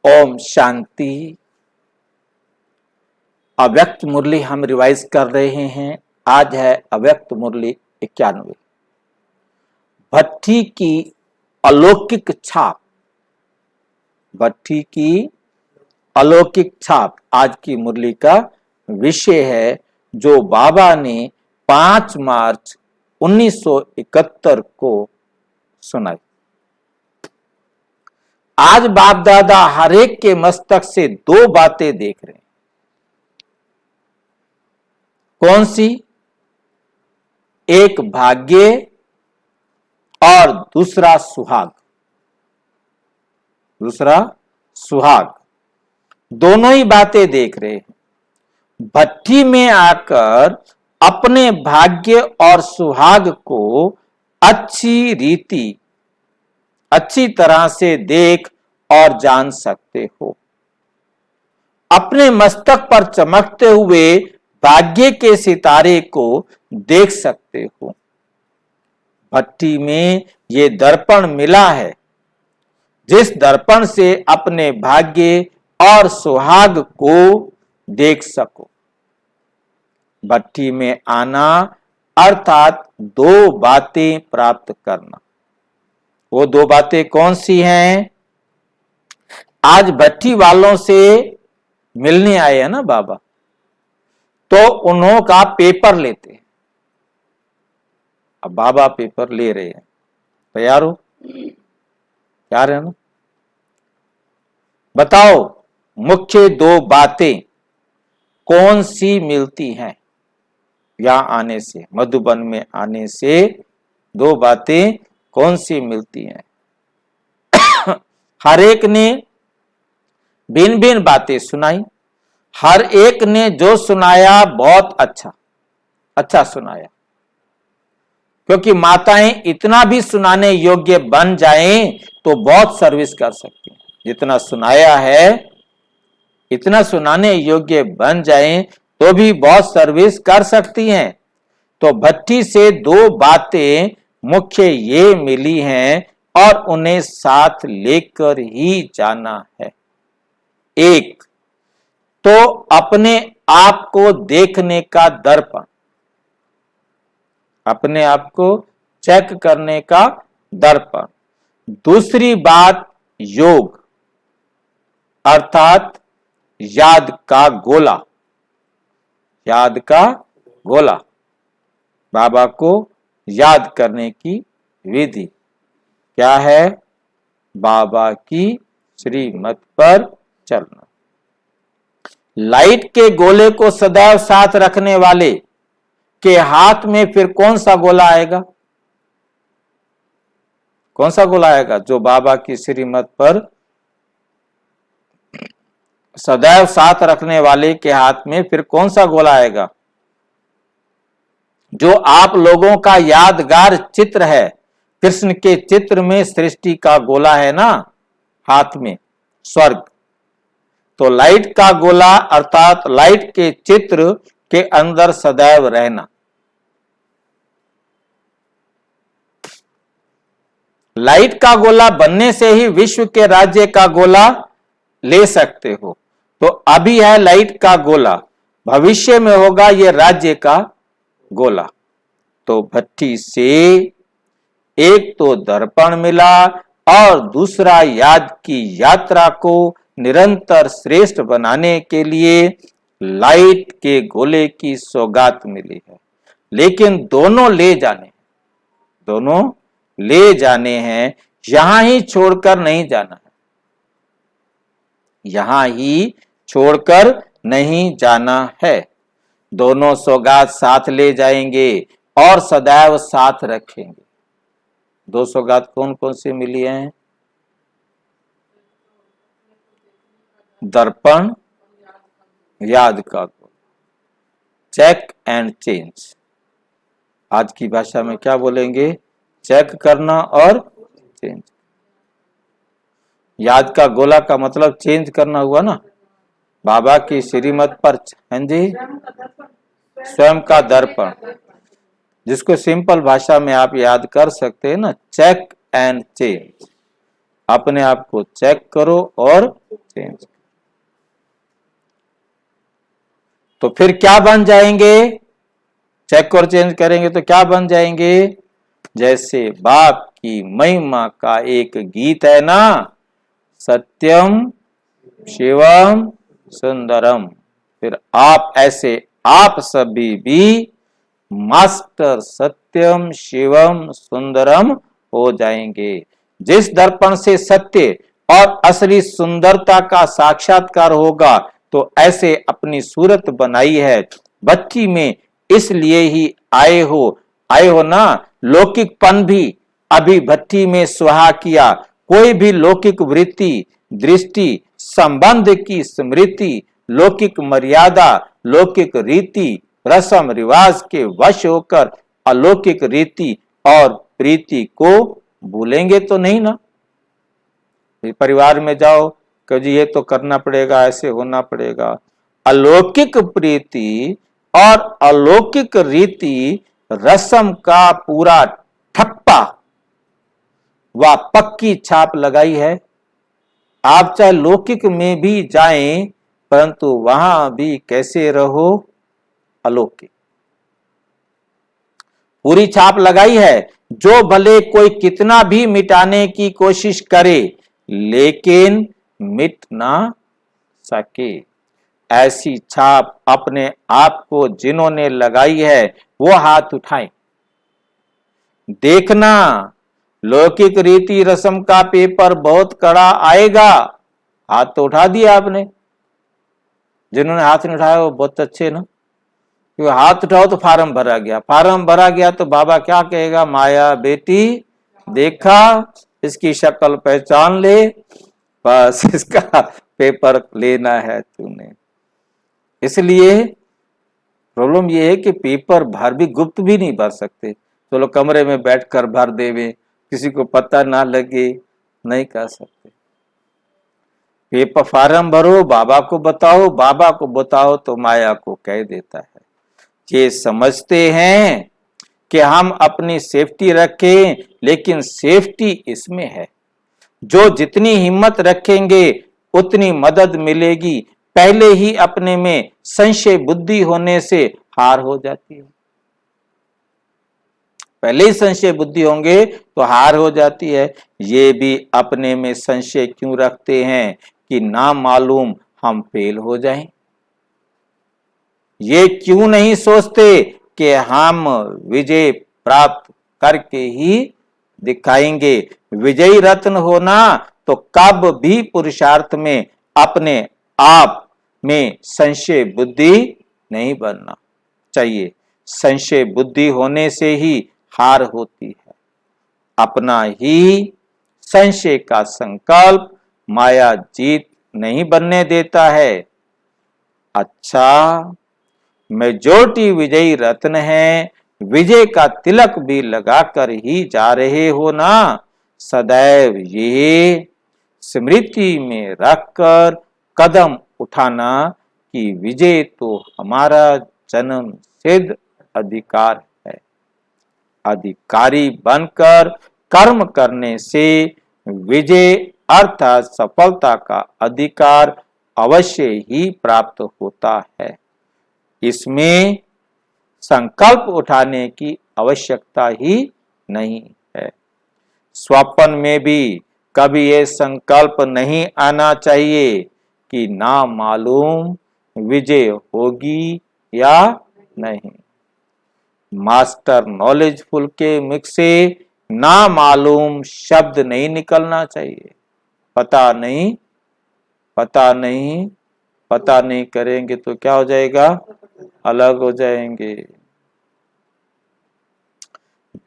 ओम शांति। अव्यक्त मुरली हम रिवाइज कर रहे हैं। आज है अव्यक्त मुरली 91। भट्टी की अलौकिक छाप। भट्टी की अलौकिक छाप आज की मुरली का विषय है, जो बाबा ने 5 मार्च 1971 को सुनाई। आज बाप दादा हर एक के मस्तक से 2 बातें देख रहे हैं। कौन सी? एक भाग्य और दूसरा सुहाग। दूसरा सुहाग, दोनों ही बातें देख रहे हैं। भट्टी में आकर अपने भाग्य और सुहाग को अच्छी तरह से देख और जान सकते हो। अपने मस्तक पर चमकते हुए भाग्य के सितारे को देख सकते हो। भट्टी में ये दर्पण मिला है, जिस दर्पण से अपने भाग्य और सुहाग को देख सको। भट्टी में आना अर्थात 2 बातें प्राप्त करना। वो 2 बातें कौन सी हैं? आज भट्टी वालों से मिलने आए हैं ना बाबा, तो उन्हों का पेपर लेते हैं। अब बाबा पेपर ले रहे हैं। तैयार हो? तैयार है ना? बताओ, मुख्य 2 बातें कौन सी मिलती हैं? यहां आने से, मधुबन में आने से 2 बातें कौन सी मिलती हैं? हर एक ने भिन्न भिन्न बातें सुनाई। हर एक ने जो सुनाया बहुत अच्छा सुनाया। क्योंकि माताएं इतना भी सुनाने योग्य बन जाएं तो बहुत सर्विस कर सकती हैं। जितना सुनाया है, इतना सुनाने योग्य बन जाएं तो भी बहुत सर्विस कर सकती हैं। तो भट्टी से 2 बातें मुख्य ये मिली हैं और उन्हें साथ लेकर ही जाना है। एक तो अपने आप को देखने का दर्पण, अपने आप को चेक करने का दर्पण। दूसरी बात योग अर्थात याद का गोला। याद का गोला, बाबा को याद करने की विधि क्या है? बाबा की श्रीमत पर चलना। लाइट के गोले को सदैव साथ रखने वाले के हाथ में फिर कौन सा गोला आएगा? कौन सा गोला आएगा? जो बाबा की श्रीमत पर सदैव साथ रखने वाले के हाथ में फिर कौन सा गोला आएगा? जो आप लोगों का यादगार चित्र है। कृष्ण के चित्र में सृष्टि का गोला है ना हाथ में, स्वर्ग। तो लाइट का गोला अर्थात लाइट के चित्र के अंदर सदैव रहना। लाइट का गोला बनने से ही विश्व के राज्य का गोला ले सकते हो। तो अभी है लाइट का गोला, भविष्य में होगा ये राज्य का गोला। तो भट्टी से एक तो दर्पण मिला और दूसरा याद की यात्रा को निरंतर श्रेष्ठ बनाने के लिए लाइट के गोले की सौगात मिली है। लेकिन दोनों ले जाने हैं, यहां ही छोड़कर नहीं जाना है। यहां ही छोड़कर नहीं जाना है। दोनों सौगात साथ ले जाएंगे और सदैव साथ रखेंगे। 2 सौगात कौन कौन सी मिली हैं? दर्पण, याद का गोला, चेक एंड चेंज। आज की भाषा में क्या बोलेंगे? चेक करना और चेंज। याद का गोला का मतलब चेंज करना हुआ ना। बाबा की श्रीमत पर, हाँ जी, स्वयं का दर्पण, जिसको सिंपल भाषा में आप याद कर सकते हैं ना, चेक एंड चेंज। अपने आप को चेक करो और चेंज करो। तो फिर क्या बन जाएंगे? चेक और चेंज करेंगे तो क्या बन जाएंगे? जैसे बाप की महिमा का एक गीत है ना, सत्यम शिवम सुंदरम। फिर आप ऐसे आप सभी भी मास्टर सत्यम शिवम सुंदरम हो जाएंगे। जिस दर्पण से सत्य और असली सुंदरता का साक्षात्कार होगा, तो ऐसे अपनी सूरत बनाई है बच्ची में, इसलिए ही आए हो ना। लौकिकपन भी अभी भट्टी में सुहा किया। कोई भी लौकिक वृत्ति, दृष्टि, संबंध की स्मृति, लौकिक मर्यादा, लौकिक रीति, रस्म रिवाज के वश होकर अलौकिक रीति और प्रीति को भूलेंगे तो नहीं ना। परिवार में जाओ कि जी ये तो करना पड़ेगा, ऐसे होना पड़ेगा। अलौकिक प्रीति और अलौकिक रीति रस्म का पूरा ठप्पा व पक्की छाप लगाई है। आप चाहे लौकिक में भी जाएं, परंतु वहां भी कैसे रहो? अलौकिक। पूरी छाप लगाई है। जो भले कोई कितना भी मिटाने की कोशिश करे, लेकिन मिट ना सके। ऐसी छाप अपने आप को जिन्होंने लगाई है, वो हाथ उठाएं। देखना, लौकिक रीति रस्म का पेपर बहुत कड़ा आएगा। हाथ तो उठा दिया आपने। जिन्होंने हाथ नहीं उठाया वो बहुत अच्छे ना, क्योंकि हाथ उठाओ तो फार्म भरा गया। फार्म भरा गया तो बाबा क्या कहेगा? माया बेटी देखा, इसकी शक्ल पहचान ले, बस इसका पेपर लेना है तूने। इसलिए प्रॉब्लम यह है कि पेपर भर भी गुप्त भी नहीं भर सकते। चलो कमरे में बैठकर भर देवे, किसी को पता ना लगे, नहीं कर सकते। पेपर फार्म भरो, बाबा को बताओ, बाबा को बताओ तो माया को कह देता है। ये समझते हैं कि हम अपनी सेफ्टी रखें, लेकिन सेफ्टी इसमें है। जो जितनी हिम्मत रखेंगे उतनी मदद मिलेगी। पहले ही अपने में संशय बुद्धि होने से हार हो जाती है। पहले ही संशय बुद्धि होंगे तो हार हो जाती है। ये भी अपने में संशय क्यों रखते हैं कि ना मालूम हम फेल हो जाएं। ये क्यों नहीं सोचते कि हम विजय प्राप्त करके ही दिखाएंगे। विजयी रत्न होना तो कब भी पुरुषार्थ में अपने आप में संशय बुद्धि नहीं बनना चाहिए। संशय बुद्धि होने से ही हार होती है। अपना ही संशय का संकल्प माया जीत नहीं बनने देता है। अच्छा, मेजॉरिटी विजयी रत्न है, विजय का तिलक भी लगाकर ही जा रहे हो ना। सदैव ये स्मृति में रखकर कदम उठाना कि विजय तो हमारा जन्म सिद्ध अधिकार है। अधिकारी बनकर कर्म करने से विजय अर्थात सफलता का अधिकार अवश्य ही प्राप्त होता है। इसमें संकल्प उठाने की आवश्यकता ही नहीं है। स्वप्न में भी कभी ये संकल्प नहीं आना चाहिए कि ना मालूम विजय होगी या नहीं। मास्टर नॉलेजफुल के मुख से ना मालूम शब्द नहीं निकलना चाहिए। पता नहीं, पता नहीं, पता नहीं करेंगे तो क्या हो जाएगा? अलग हो जाएंगे।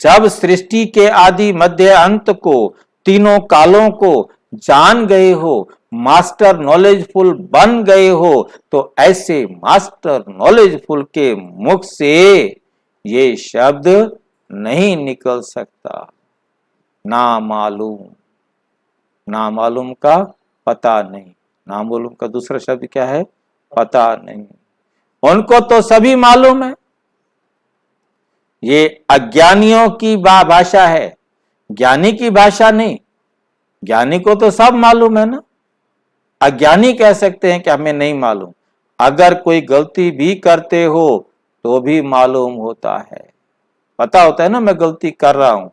जब सृष्टि के आदि मध्य अंत को, तीनों कालों को जान गए हो, मास्टर नॉलेजफुल बन गए हो, तो ऐसे मास्टर नॉलेजफुल के मुख से ये शब्द नहीं निकल सकता। ना मालूम, ना मालूम का पता नहीं। ना मालूम का दूसरा शब्द क्या है? पता नहीं। उनको तो सभी मालूम है। ये अज्ञानियों की भाषा है, ज्ञानी की भाषा नहीं। ज्ञानी को तो सब मालूम है ना, अज्ञानी कह सकते हैं कि हमें नहीं मालूम। अगर कोई गलती भी करते हो तो भी मालूम होता है, पता होता है ना मैं गलती कर रहा हूं,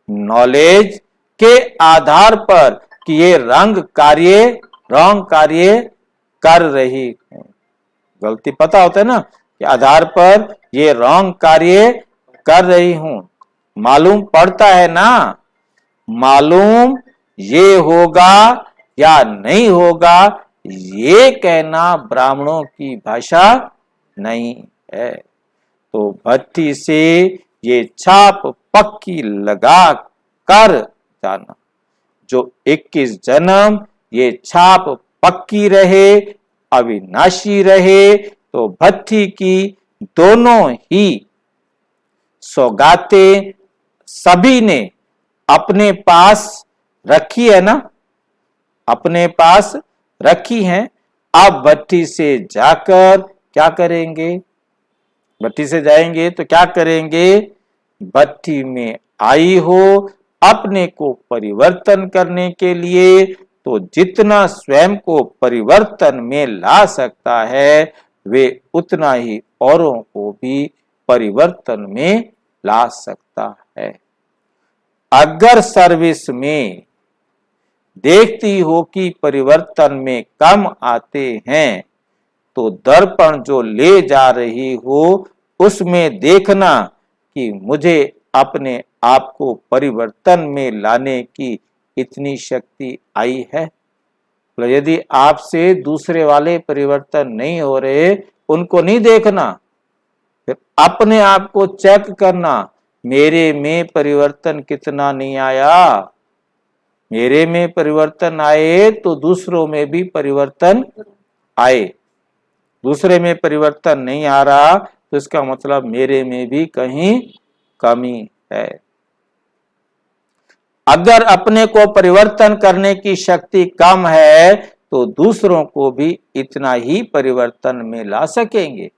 नॉलेज के आधार पर कि ये रॉन्ग कार्य कर रही हूं। गलती पता होता है ना कि आधार पर ये रॉन्ग कार्य कर रही हूं, मालूम पड़ता है ना। मालूम ये होगा या नहीं होगा ये कहना ब्राह्मणों की भाषा नहीं है। तो भट्ठी से ये छाप पक्की लगा कर जाना, जो 21 जन्म ये छाप पक्की रहे, अविनाशी रहे, तो भट्ठी की दोनों ही सौगातें सभी ने अपने पास रखी है ना, अपने पास रखी हैं। अब भट्ठी से जाकर क्या करेंगे, भट्ठी से जाएंगे तो क्या करेंगे, भट्ठी में आई हो अपने को परिवर्तन करने के लिए, तो जितना स्वयं को परिवर्तन में ला सकता है वे उतना ही औरों को भी परिवर्तन में ला सकता है। अगर सर्विस में देखती हो कि परिवर्तन में कम आते हैं तो दर्पण जो ले जा रही हो उसमें देखना कि मुझे अपने आप को परिवर्तन में लाने की इतनी शक्ति आई है। तो यदि आपसे दूसरे वाले परिवर्तन नहीं हो रहे, उनको नहीं देखना, फिर अपने आप को चेक करना, मेरे में परिवर्तन कितना नहीं आया। मेरे में परिवर्तन आए तो दूसरों में भी परिवर्तन आए, दूसरे में परिवर्तन नहीं आ रहा तो इसका मतलब मेरे में भी कहीं कमी है। अगर अपने को परिवर्तन करने की शक्ति कम है तो दूसरों को भी इतना ही परिवर्तन में ला सकेंगे।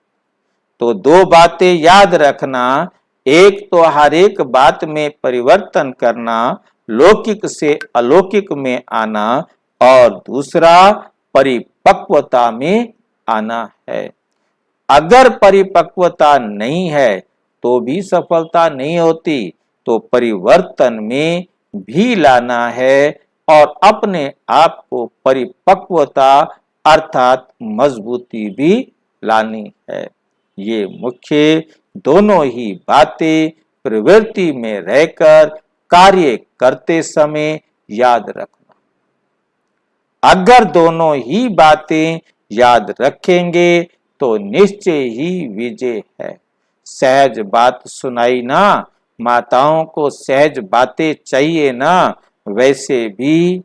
तो दो बातें याद रखना, एक तो हर एक बात में परिवर्तन करना, लौकिक से अलौकिक में आना, और दूसरा परिपक्वता में आना है। अगर परिपक्वता नहीं है तो भी सफलता नहीं होती, तो परिवर्तन में भी लाना है और अपने आप को परिपक्वता अर्थात मजबूती भी लानी है। ये मुख्य दोनों ही बातें प्रवृत्ति में रहकर कार्य करते समय याद रखना। अगर दोनों ही बातें याद रखेंगे तो निश्चय ही विजय है। सहज बात सुनाई ना, माताओं को सहज बातें चाहिए ना, वैसे भी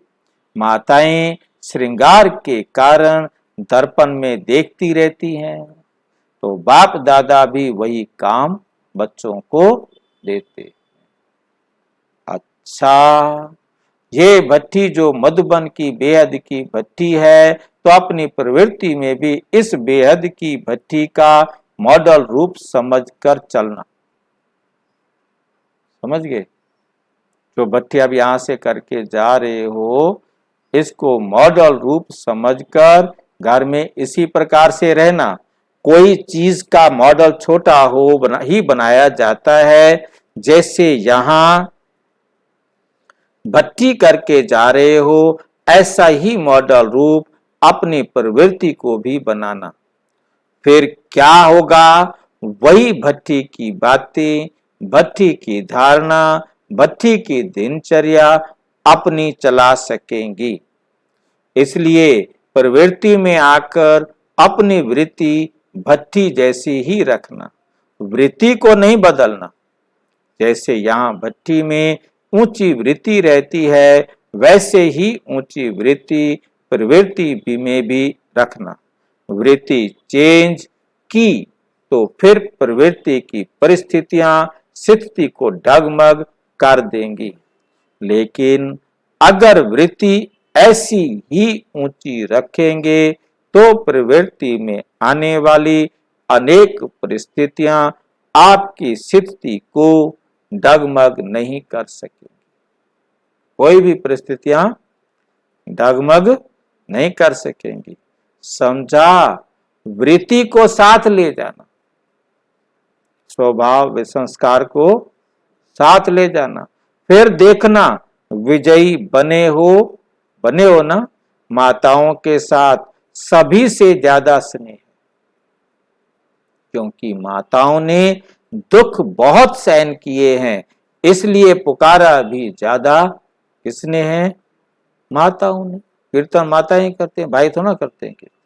माताएं श्रृंगार के कारण दर्पण में देखती रहती हैं, तो बाप दादा भी वही काम बच्चों को देते। अच्छा, ये भट्ठी जो मधुबन की बेहद की भट्ठी है, तो अपनी प्रवृत्ति में भी इस बेहद की भट्ठी का मॉडल रूप समझकर चलना। समझ गए? जो भट्ठी अब यहां से करके जा रहे हो, इसको मॉडल रूप समझकर घर में इसी प्रकार से रहना। कोई चीज का मॉडल छोटा हो ही बनाया जाता है। जैसे यहां भट्ठी करके जा रहे हो, ऐसा ही मॉडल रूप अपनी प्रवृत्ति को भी बनाना। फिर क्या होगा, वही भट्ठी की बातें, भट्ठी की धारणा, भट्ठी की दिनचर्या अपनी चला सकेंगी। इसलिए प्रवृत्ति में आकर अपनी वृत्ति भट्ठी जैसी ही रखना, वृत्ति को नहीं बदलना। जैसे यहाँ भट्ठी में ऊंची वृत्ति रहती है, वैसे ही ऊंची वृत्ति प्रवृत्ति में भी रखना। वृत्ति चेंज की तो फिर प्रवृत्ति की परिस्थितियां स्थिति को डगमग कर देंगी। लेकिन अगर वृत्ति ऐसी ही ऊंची रखेंगे तो प्रवृत्ति में आने वाली अनेक परिस्थितियां आपकी स्थिति को डगमग नहीं कर सकेंगी। कोई भी परिस्थितियां डगमग नहीं कर सकेंगी। समझा? वृत्ति को साथ ले जाना, स्वभाव व संस्कार को साथ ले जाना। फिर देखना विजयी बने हो ना। माताओं के साथ सभी से ज्यादा स्नेह, क्योंकि माताओं ने दुख बहुत सहन किए हैं, इसलिए पुकारा भी ज्यादा किसने है? माताओं ने। कीर्तन माता ही करते हैं, भाई थोड़ा करते हैं कीर्तन।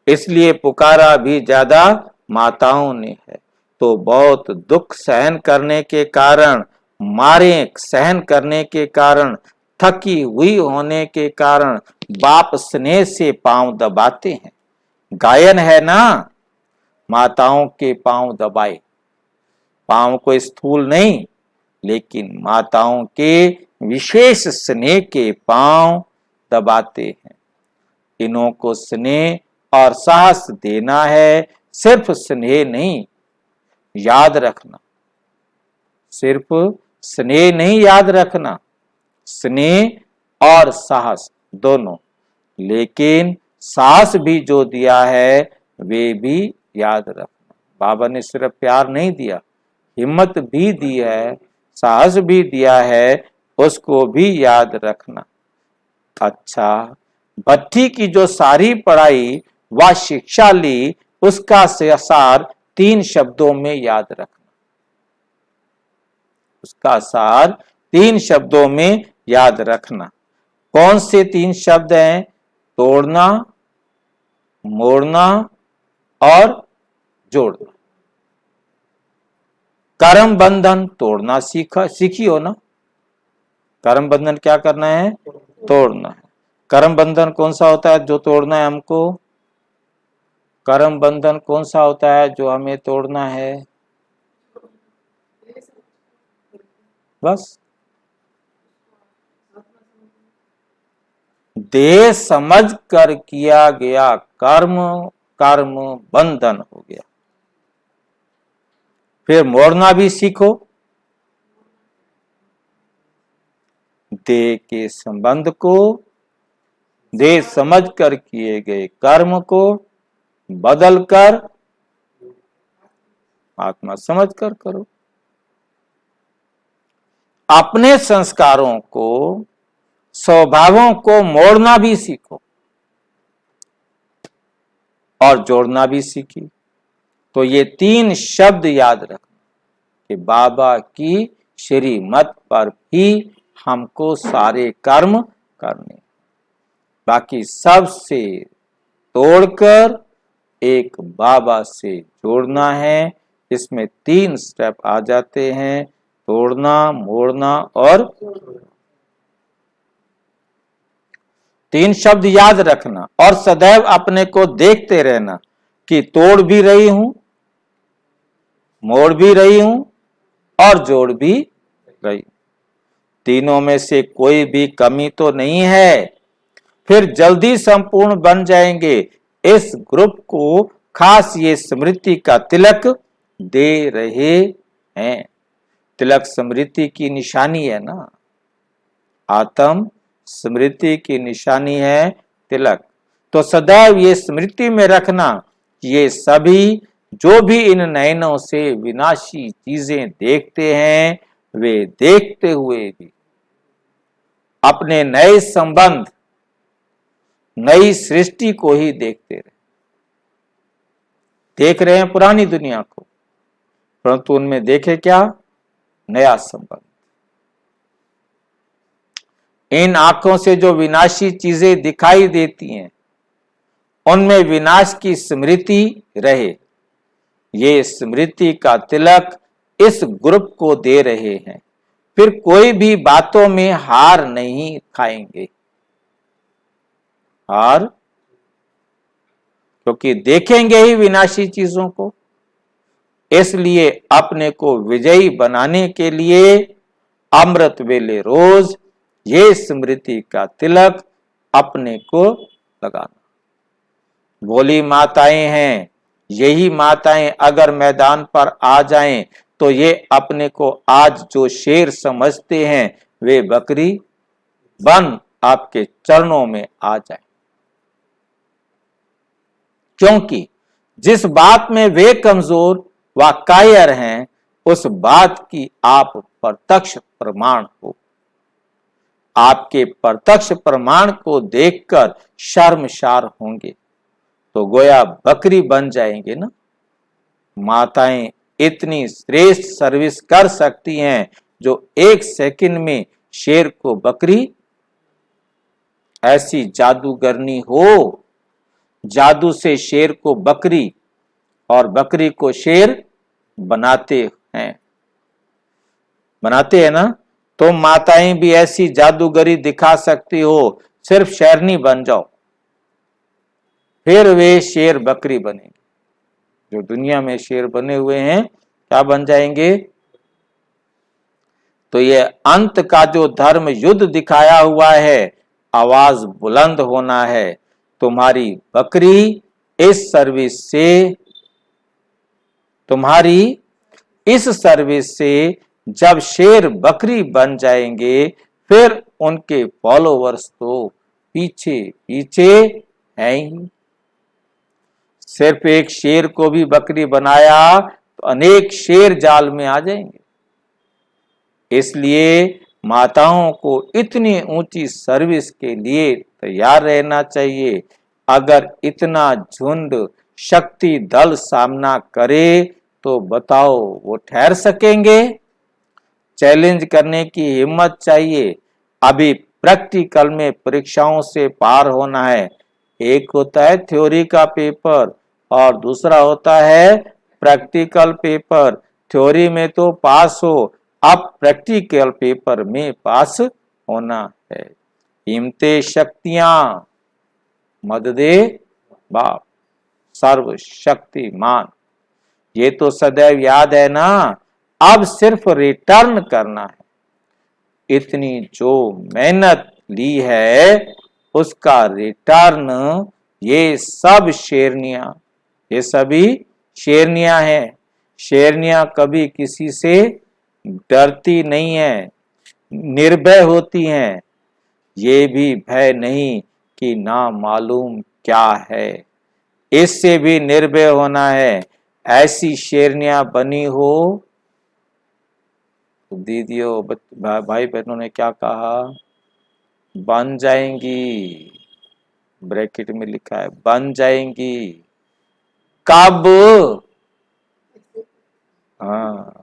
इसलिए पुकारा भी ज्यादा माताओं ने है। तो बहुत दुख सहन करने के कारण, मारे सहन करने के कारण, थकी हुई होने के कारण बाप स्नेह से पांव दबाते हैं। गायन है ना, माताओं के पांव दबाए। पांव को स्थूल नहीं, लेकिन माताओं के विशेष स्नेह के पांव दबाते हैं। इन्हों को स्नेह और साहस देना है, सिर्फ स्नेह नहीं, याद रखना। सिर्फ स्नेह नहीं, याद रखना, स्नेह और साहस दोनों। लेकिन साहस भी जो दिया है वे भी याद रखना। बाबा ने सिर्फ प्यार नहीं दिया, हिम्मत भी दी है, साहस भी दिया है, उसको भी याद रखना। अच्छा, भट्टी की जो सारी पढ़ाई व शिक्षा ली, उसका सार 3 शब्दों में याद रखना। उसका सार 3 शब्दों में याद रखना। कौन से 3 शब्द हैं? तोड़ना, मोड़ना और जोड़ना। कर्म बंधन तोड़ना सीखी हो ना। कर्म बंधन क्या करना है? तोड़ना है। कर्म बंधन कौन सा होता है जो तोड़ना है हमको? कर्म बंधन कौन सा होता है जो हमें तोड़ना है? बस देह समझ कर किया गया कर्म, कर्म बंधन हो गया। फिर मोड़ना भी सीखो। देह के संबंध को, देह समझ कर किए गए कर्म को बदलकर आत्मा समझ कर करो। अपने संस्कारों को, स्वभावों को मोड़ना भी सीखो और जोड़ना भी सीखी। तो ये 3 शब्द याद रखना कि बाबा की श्रीमत पर भी हमको सारे कर्म करने, बाकी सब से तोड़कर एक बाबा से जोड़ना है। इसमें 3 स्टेप आ जाते हैं, तोड़ना, मोड़ना और 3 शब्द याद रखना। और सदैव अपने को देखते रहना कि तोड़ भी रही हूं, मोड़ भी रही हूं और जोड़ भी रही। तीनों में से कोई भी कमी तो नहीं है। फिर जल्दी संपूर्ण बन जाएंगे। इस ग्रुप को खास ये स्मृति का तिलक दे रहे हैं। तिलक स्मृति की निशानी है ना, आत्म स्मृति की निशानी है तिलक। तो सदैव ये स्मृति में रखना कि ये सभी जो भी इन नयनों से विनाशी चीजें देखते हैं, वे देखते हुए भी अपने नए संबंध, नई सृष्टि को ही देखते रहे। देख रहे हैं पुरानी दुनिया को, परंतु उनमें देखे क्या? नया संबंध। इन आंखों से जो विनाशी चीजें दिखाई देती हैं, उनमें विनाश की स्मृति रहे। ये स्मृति का तिलक इस ग्रुप को दे रहे हैं। फिर कोई भी बातों में हार नहीं खाएंगे। हार, क्योंकि देखेंगे ही विनाशी चीजों को। इसलिए अपने को विजयी बनाने के लिए अमृत वेले रोज ये स्मृति का तिलक अपने को लगाना। भोली माताएं हैं, यही माताएं अगर मैदान पर आ जाएं तो ये अपने को आज जो शेर समझते हैं वे बकरी बन आपके चरणों में आ जाए, क्योंकि जिस बात में वे कमजोर व कायर हैं उस बात की आप प्रत्यक्ष प्रमाण हो। आपके प्रत्यक्ष प्रमाण को देखकर शर्मसार होंगे तो गोया बकरी बन जाएंगे ना। माताएं इतनी श्रेष्ठ सर्विस कर सकती हैं जो 1 सेकंड में शेर को बकरी, ऐसी जादूगरनी हो, जादू से शेर को बकरी और बकरी को शेर बनाते हैं ना। तो माताएं भी ऐसी जादूगरी दिखा सकती हो, सिर्फ शेरनी बन जाओ, फिर वे शेर बकरी बनेंगे। जो दुनिया में शेर बने हुए हैं क्या बन जाएंगे। तो ये अंत का जो धर्म युद्ध दिखाया हुआ है, आवाज बुलंद होना है। तुम्हारी बकरी इस सर्विस से, तुम्हारी इस सर्विस से जब शेर बकरी बन जाएंगे फिर उनके फॉलोवर्स तो पीछे पीछे हैं ही। सिर्फ एक शेर को भी बकरी बनाया तो अनेक शेर जाल में आ जाएंगे। इसलिए माताओं को इतनी ऊंची सर्विस के लिए तैयार रहना चाहिए। अगर इतना झुंड शक्ति दल सामना करे तो बताओ वो ठहर सकेंगे। चैलेंज करने की हिम्मत चाहिए। अभी प्रैक्टिकल में परीक्षाओं से पार होना है। एक होता है थ्योरी का पेपर और दूसरा होता है प्रैक्टिकल पेपर। थ्योरी में तो पास हो, अब प्रैक्टिकल पेपर में पास होना है। हिम्मते शक्तियां मददे बाप सर्वशक्तिमान, ये तो सदैव याद है ना। अब सिर्फ रिटर्न करना है। इतनी जो मेहनत ली है उसका रिटर्न ये सब शेरनियां, ये सभी शेरनियां हैं। शेरनियां कभी किसी से डरती नहीं है, निर्भय होती हैं। ये भी भय नहीं कि ना मालूम क्या है, इससे भी निर्भय होना है। ऐसी शेरनियां बनी हो। दीदियों भाई बहनों ने क्या कहा, बन जाएंगी। ब्रैकेट में लिखा है बन जाएंगी। कब? हाँ,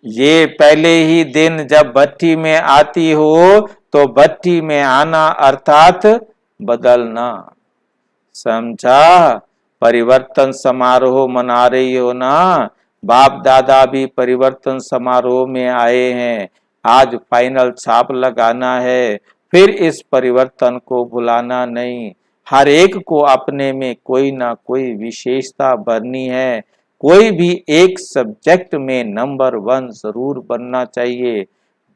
ये पहले ही दिन जब भट्टी में आती हो तो भट्टी में आना अर्थात बदलना, समझा। परिवर्तन समारोह मना रही हो ना। बाप दादा भी परिवर्तन समारोह में आए हैं। आज फाइनल छाप लगाना है, फिर इस परिवर्तन को भुलाना नहीं। हर एक को अपने में कोई ना कोई विशेषता भरनी है। कोई भी एक सब्जेक्ट में नंबर 1 जरूर बनना चाहिए।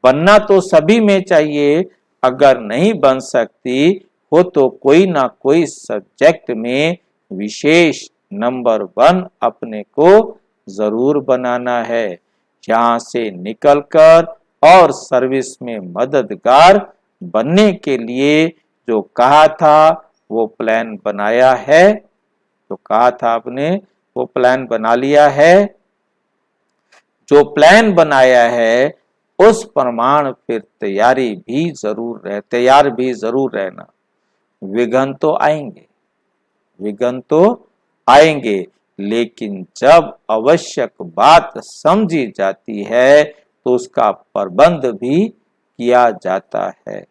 बनना तो सभी में चाहिए। अगर नहीं बन सकती हो तो कोई ना कोई सब्जेक्ट में विशेष नंबर 1 अपने को जरूर बनाना है। यहाँ से निकलकर और सर्विस में मददगार बनने के लिए जो कहा था वो प्लान बनाया है। जो कहा था आपने वो प्लान बना लिया है। जो प्लान बनाया है उस प्रमाण फिर तैयार भी जरूर रहना। विघ्न तो आएंगे, विघ्न तो आएंगे, लेकिन जब आवश्यक बात समझी जाती है तो उसका प्रबंध भी किया जाता है।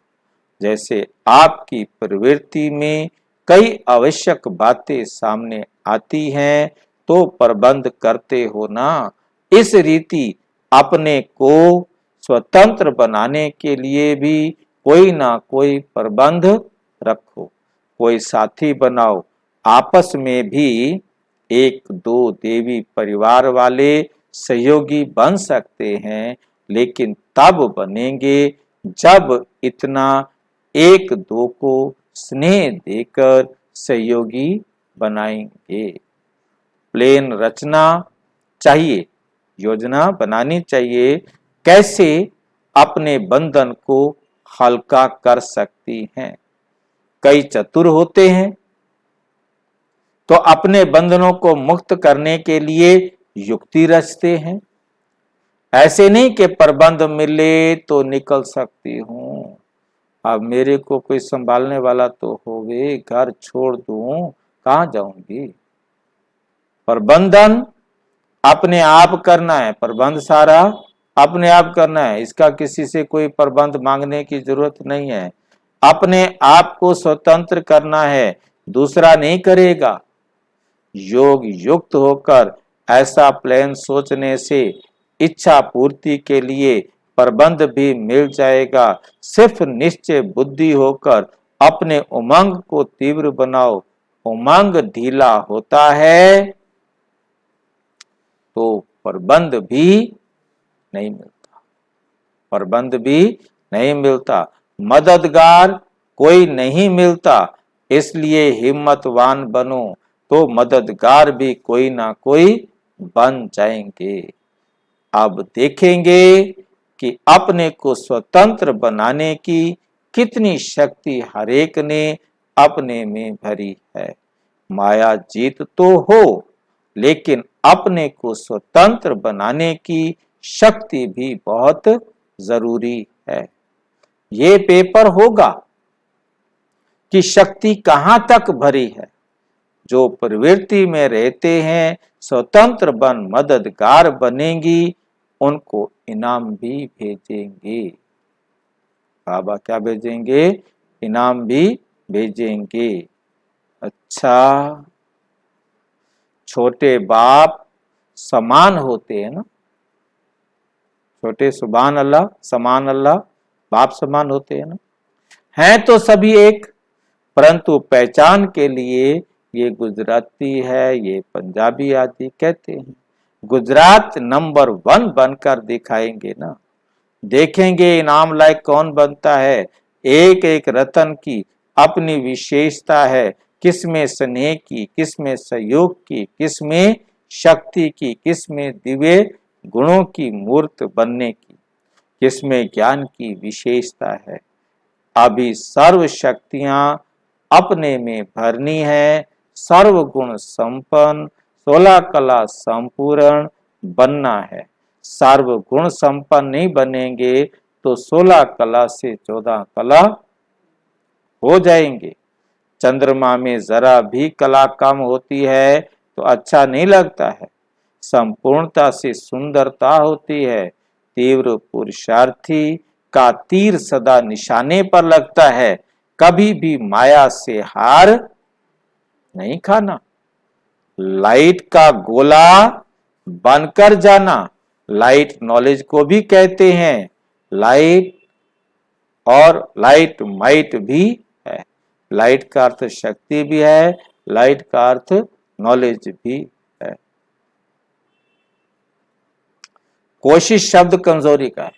जैसे आपकी प्रवृत्ति में कई आवश्यक बातें सामने आती हैं तो प्रबंध करते हो ना। इस रीति अपने को स्वतंत्र बनाने के लिए भी कोई ना कोई प्रबंध रखो, कोई साथी बनाओ। आपस में भी 1-2 देवी परिवार वाले सहयोगी बन सकते हैं, लेकिन तब बनेंगे जब इतना 1-2 को स्नेह देकर सहयोगी बनाएंगे। प्लान रचना चाहिए, योजना बनानी चाहिए। कैसे अपने बंधन को हल्का कर सकती हैं। कई चतुर होते हैं तो अपने बंधनों को मुक्त करने के लिए युक्ति रचते हैं। ऐसे नहीं कि प्रबंध मिले तो निकल सकती हूं, अब मेरे को कोई संभालने वाला तो होवे, घर छोड़ दूं, कहां जाऊंगी। प्रबंधन अपने आप करना है, प्रबंध सारा अपने आप करना है, इसका किसी से कोई प्रबंध मांगने की जरूरत नहीं है। अपने आप को स्वतंत्र करना है, दूसरा नहीं करेगा। योग युक्त होकर ऐसा प्लान सोचने से इच्छा पूर्ति के लिए प्रबंध भी मिल जाएगा। सिर्फ निश्चय बुद्धि होकर अपने उमंग को तीव्र बनाओ। उमंग ढीला होता है तो प्रबंध भी नहीं मिलता, प्रबंध भी नहीं मिलता, मददगार कोई नहीं मिलता। इसलिए हिम्मतवान बनो तो मददगार भी कोई ना कोई बन जाएंगे। अब देखेंगे कि अपने को स्वतंत्र बनाने की कितनी शक्ति हर एक ने अपने में भरी है। माया जीत तो हो, लेकिन अपने को स्वतंत्र बनाने की शक्ति भी बहुत जरूरी है। ये पेपर होगा कि शक्ति कहां तक भरी है। जो प्रवृत्ति में रहते हैं स्वतंत्र बन मददगार बनेंगी, उनको इनाम भी भेजेंगे। बाबा क्या भेजेंगे? इनाम भी भेजेंगे। अच्छा, छोटे बाप समान होते हैं ना, छोटे सुभान अल्लाह समान अल्लाह बाप समान होते हैं ना, हैं तो सभी एक, परंतु पहचान के लिए ये गुजराती है, ये पंजाबी आदि कहते हैं। गुजरात नंबर 1 बनकर दिखाएंगे ना, देखेंगे इनाम लायक कौन बनता है। एक एक रतन की अपनी विशेषता है, किसमें स्नेह की, किसमें सहयोग की, किसमें शक्ति की, किसमें दिव्य गुणों की मूर्त बनने की, किसमें ज्ञान की विशेषता है। अभी सर्व शक्तियां अपने में भरनी है, सर्व गुण संपन्न 16 कला संपूर्ण बनना है। सर्व गुण संपन्न नहीं बनेंगे तो 16 कला से 14 कला हो जाएंगे। चंद्रमा में जरा भी कला कम होती है तो अच्छा नहीं लगता है, संपूर्णता से सुंदरता होती है। तीव्र पुरुषार्थी का तीर सदा निशाने पर लगता है, कभी भी माया से हार नहीं खाना। लाइट का गोला बनकर जाना, लाइट नॉलेज को भी कहते हैं। लाइट और लाइट माइट भी है, लाइट का अर्थ शक्ति भी है, लाइट का अर्थ नॉलेज भी है। कोशिश शब्द कमजोरी का है,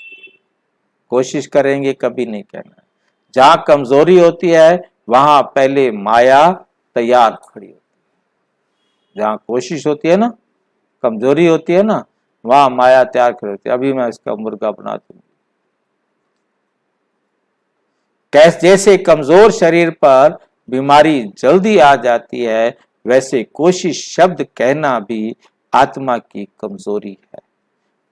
कोशिश करेंगे कभी नहीं कहना। जहां कमजोरी होती है वहां पहले माया तैयार खड़ी होती है। जहां कोशिश होती है ना, कमजोरी होती है ना, वहां माया तैयार खड़ी होती है। अभी मैं इसका मुर्गा बना दूंगी। जैसे कमजोर शरीर पर बीमारी जल्दी आ जाती है, वैसे कोशिश शब्द कहना भी आत्मा की कमजोरी है।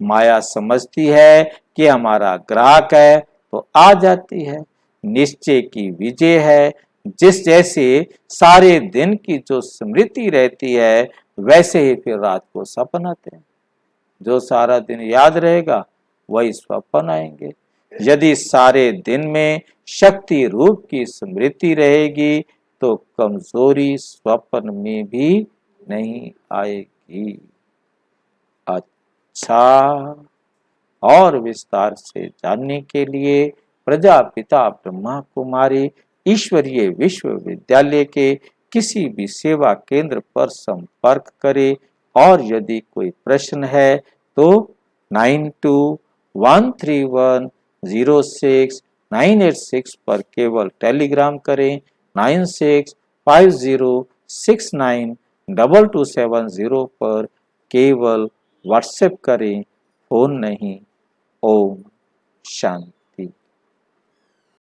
माया समझती है कि हमारा ग्राहक है तो आ जाती है। निश्चय की विजय है। जिस जैसे सारे दिन की जो स्मृति रहती है, वैसे ही फिर रात को सपन आते हैं। जो सारा दिन याद रहेगा वही स्वप्न आएंगे। यदि सारे दिन में शक्ति रूप की स्मृति रहेगी तो कमजोरी स्वप्न में भी नहीं आएगी। अच्छा, और विस्तार से जानने के लिए प्रजापिता ब्रह्मा कुमारी ईश्वरीय विश्वविद्यालय के किसी भी सेवा केंद्र पर संपर्क करें। और यदि कोई प्रश्न है तो 9213106986 पर केवल टेलीग्राम करें। 9650692270 पर केवल व्हाट्सएप करें, फोन नहीं। ओम शांति।